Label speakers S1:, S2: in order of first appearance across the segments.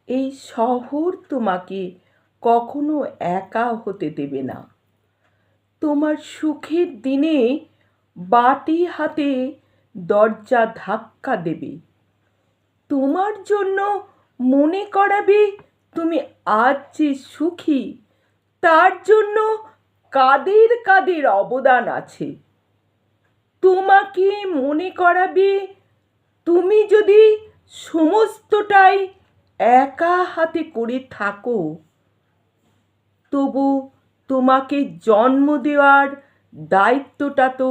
S1: এই শহর তোমাকে কখনো একা হতে দেবে না। তোমার সুখের দিনে বাটি হাতে দরজা ধাক্কা দেবে, তোমার জন্য মনে করাবে তুমি আজ যে সুখী তার জন্য কাদের কাদের অবদান আছে। তোমাকে মনে করাবে তুমি যদি সমস্তটাই একা হাতে করে থাকো, তবু তোমাকে জন্ম দেওয়ার দায়িত্বটা তো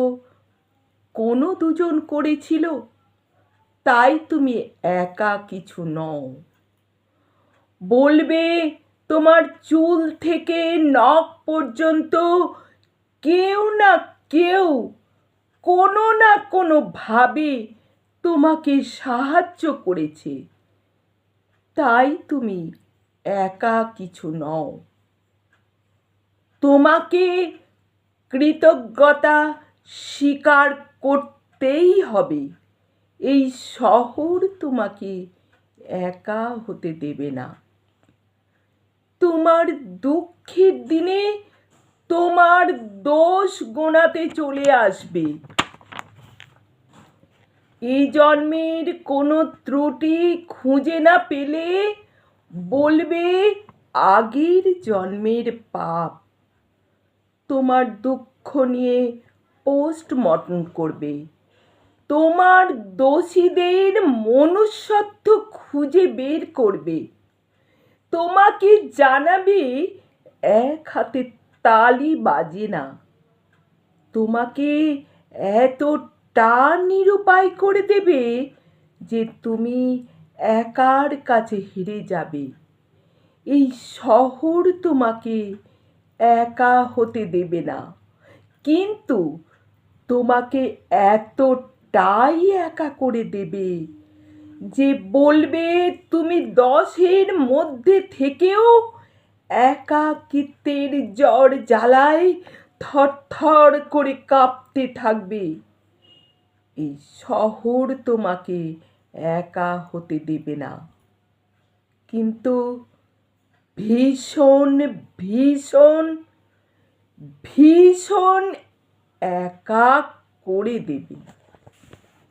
S1: কোনো দুজন করেছিল, তাই তুমি একা কিছু নও। বলবে তোমার চুল থেকে নখ পর্যন্ত কেউ না কেউ কোনো না কোনো ভাবে তোমাকে সাহায্য করেছে, তাই তুমি একা কিছু নও। তোমাকে কৃতজ্ঞতা স্বীকার করতেই হবে। এই শহর তোমাকে একা হতে দেবে না। তোমার দুঃখের দিনে তোমার দোষ গোনাতে চলে আসবে। এই জন্মের কোনো ত্রুটি খুঁজে না পেলে বলবে আগের জন্মের পাপ। তোমার দুঃখ নিয়ে পোস্টমর্টম করবে। তোমার দোষীদের মনুষ্যত্ব খুঁজে বের করবে। তোমাকে জানাবে এক হাতে তালি বাজে না। তোমাকে এতটা নিরুপায় করে দেবে যে তুমি একার কাছে হেরে যাবে। এই শহর তোমাকে একা হতে দেবে না, কিন্তু তোমাকে এতটাই একা করে দেবে যে বলবে তুমি 10-এর মধ্যে থেকেও একাকিত্বের জ্বর জ্বালায় থরথর করে কাঁপতে থাকবে। এই শহর তোমাকে একা হতে দেবে না, কিন্তু ভীষণ ভীষণ ভীষণ একা করে দেবে।